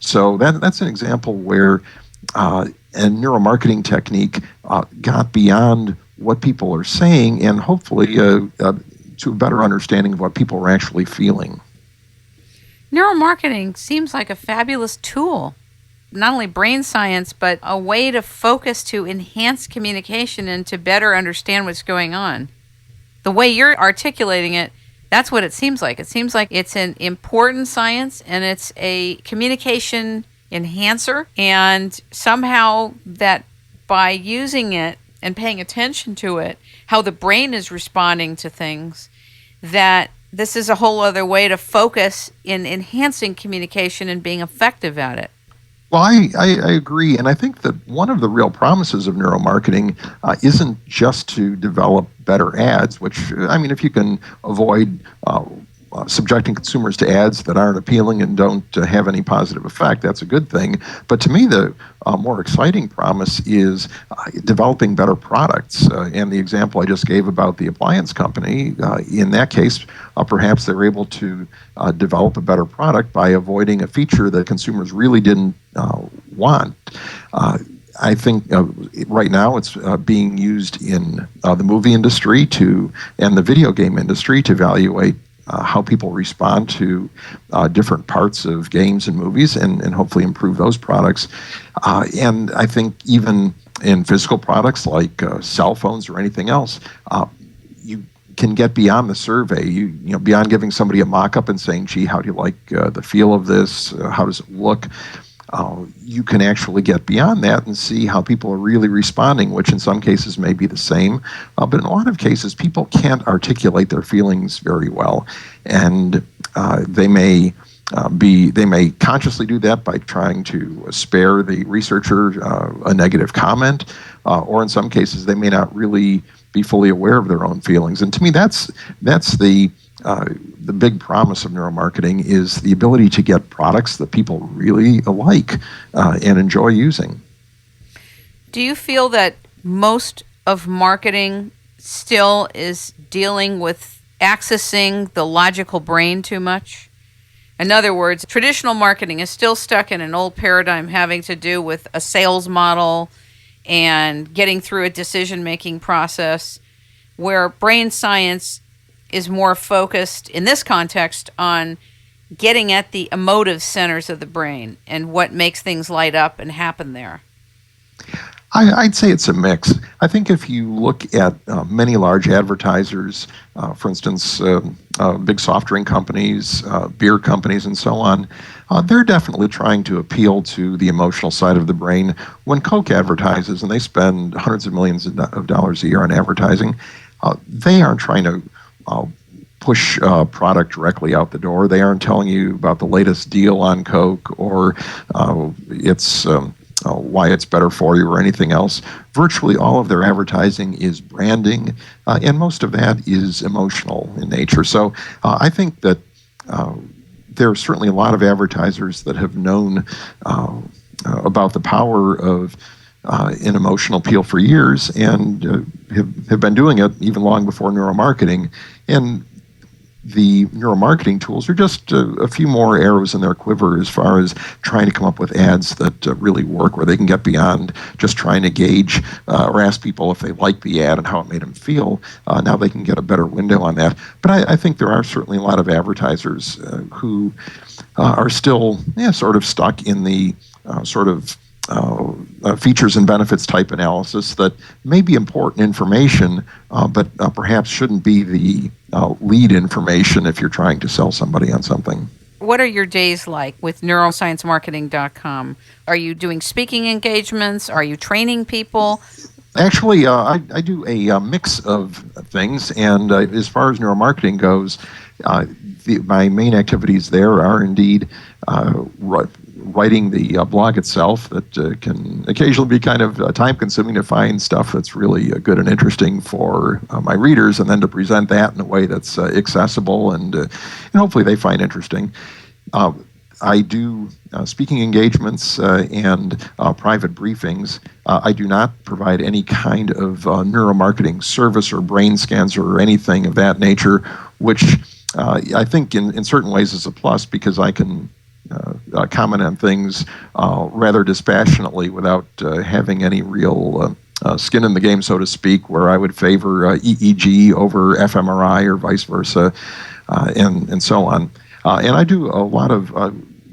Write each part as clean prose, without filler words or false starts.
So that's an example where a neuromarketing technique got beyond what people are saying and hopefully to a better understanding of what people are actually feeling. Neuromarketing seems like a fabulous tool. Not only brain science, but a way to focus to enhance communication and to better understand what's going on. The way you're articulating it, that's what it seems like. It seems like it's an important science and it's a communication enhancer, and somehow that by using it and paying attention to it, how the brain is responding to things, that this is a whole other way to focus in enhancing communication and being effective at it. Well, I agree. And I think that one of the real promises of neuromarketing isn't just to develop better ads, which, I mean, if you can avoid subjecting consumers to ads that aren't appealing and don't have any positive effect, that's a good thing. But to me, the more exciting promise is developing better products. And the example I just gave about the appliance company, in that case, perhaps they were able to develop a better product by avoiding a feature that consumers really didn't want. I think right now it's being used in the movie industry and the video game industry to evaluate how people respond to different parts of games and movies and hopefully improve those products. And I think even in physical products like cell phones or anything else, you can get beyond the survey. You know, beyond giving somebody a mock-up and saying, gee, how do you like the feel of this? How does it look? You can actually get beyond that and see how people are really responding, which in some cases may be the same. But in a lot of cases, people can't articulate their feelings very well. And they may consciously do that by trying to spare the researcher a negative comment, or in some cases, they may not really be fully aware of their own feelings. And to me, that's the big promise of neuromarketing is the ability to get products that people really like and enjoy using. Do you feel that most of marketing still is dealing with accessing the logical brain too much? In other words, traditional marketing is still stuck in an old paradigm having to do with a sales model and getting through a decision-making process, where brain science is more focused in this context on getting at the emotive centers of the brain and what makes things light up and happen there. I'd say it's a mix. I think if you look at many large advertisers, for instance, big soft drink companies, beer companies, and so on, they're definitely trying to appeal to the emotional side of the brain. When Coke advertises, and they spend hundreds of millions of dollars a year on advertising, they aren't trying to push product directly out the door. They aren't telling you about the latest deal on Coke or why it's better for you or anything else. Virtually all of their advertising is branding, and most of that is emotional in nature. So I think that there are certainly a lot of advertisers that have known about the power of an emotional appeal for years and have been doing it even long before neuromarketing. And the neuromarketing tools are just a few more arrows in their quiver as far as trying to come up with ads that really work, where they can get beyond just trying to gauge or ask people if they like the ad and how it made them feel. Now they can get a better window on that. But I think there are certainly a lot of advertisers who are still sort of stuck in the features and benefits type analysis that may be important information, but perhaps shouldn't be the lead information if you're trying to sell somebody on something. What are your days like with neurosciencemarketing.com? Are you doing speaking engagements? Are you training people? Actually, I do a mix of things, and as far as neuromarketing goes, my main activities there are indeed writing the blog itself that can occasionally be kind of time-consuming to find stuff that's really good and interesting for my readers, and then to present that in a way that's accessible and hopefully they find interesting. I do speaking engagements and private briefings. I do not provide any kind of neuromarketing service or brain scans or anything of that nature, which I think in certain ways is a plus, because I can comment on things rather dispassionately without having any real skin in the game, so to speak, where I would favor EEG over FMRI or vice versa, and so on. And I do a lot of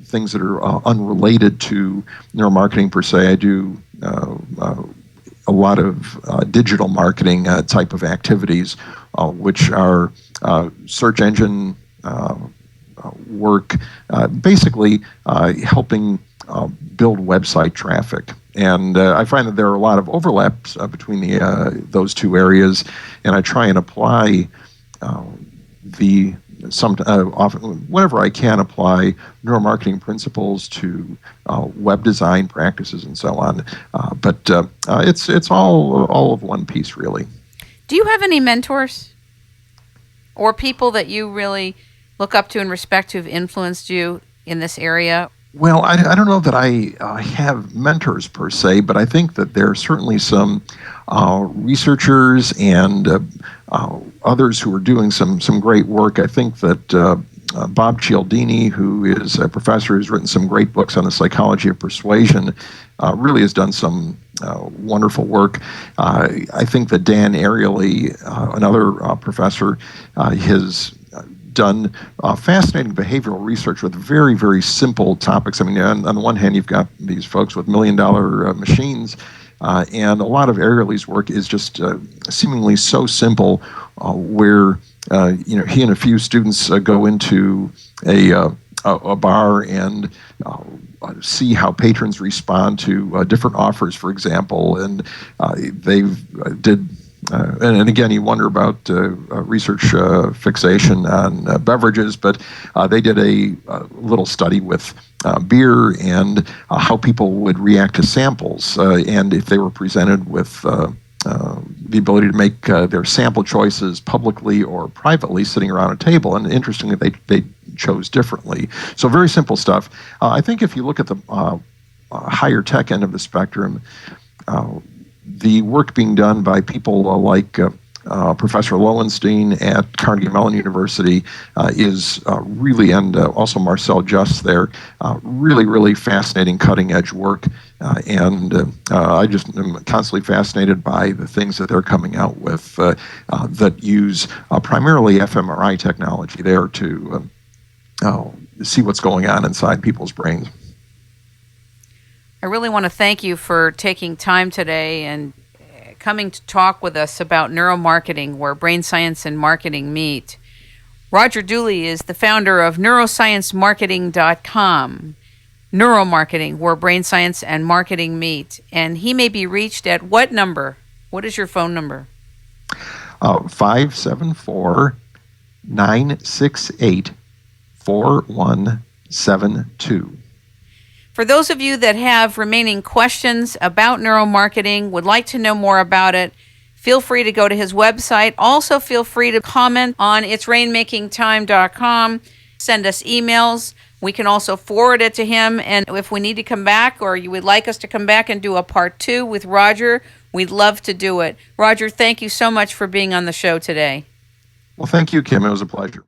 things that are unrelated to neuromarketing per se. I do a lot of digital marketing type of activities, which are search engine work, basically helping build website traffic. And I find that there are a lot of overlaps between those two areas, and I try and apply often, whenever I can, apply neuromarketing principles to web design practices and so on. But it's all of one piece, really. Do you have any mentors or people that you really look up to and respect who've influenced you in this area? Well, I don't know that I have mentors per se, but I think that there are certainly some researchers and others who are doing some great work. I think that Bob Cialdini, who is a professor who's written some great books on the psychology of persuasion, really has done some wonderful work. I think that Dan Ariely, another professor, has done fascinating behavioral research with very, very simple topics. I mean, on the one hand, you've got these folks with million-dollar machines, and a lot of Ariely's work is just seemingly so simple, where he and a few students go into a bar and see how patrons respond to different offers, for example, and and again, you wonder about research fixation on beverages, but they did a little study with beer and how people would react to samples, and if they were presented with the ability to make their sample choices publicly or privately sitting around a table. And interestingly, they chose differently. So very simple stuff. I think if you look at the higher tech end of the spectrum, the work being done by people like Professor Lowenstein at Carnegie Mellon University is really, and also Marcel Just there, really, really fascinating cutting-edge work. And I just am constantly fascinated by the things that they're coming out with that use primarily fMRI technology there to see what's going on inside people's brains. I really want to thank you for taking time today and coming to talk with us about neuromarketing, where brain science and marketing meet. Roger Dooley is the founder of neurosciencemarketing.com, neuromarketing, where brain science and marketing meet. And he may be reached at what number? What is your phone number? 574-968-4172. For those of you that have remaining questions about neuromarketing, would like to know more about it, feel free to go to his website. Also, feel free to comment on itsrainmakingtime.com. Send us emails. We can also forward it to him. And if we need to come back, or you would like us to come back and do a part 2 with Roger, we'd love to do it. Roger, thank you so much for being on the show today. Well, thank you, Kim. It was a pleasure.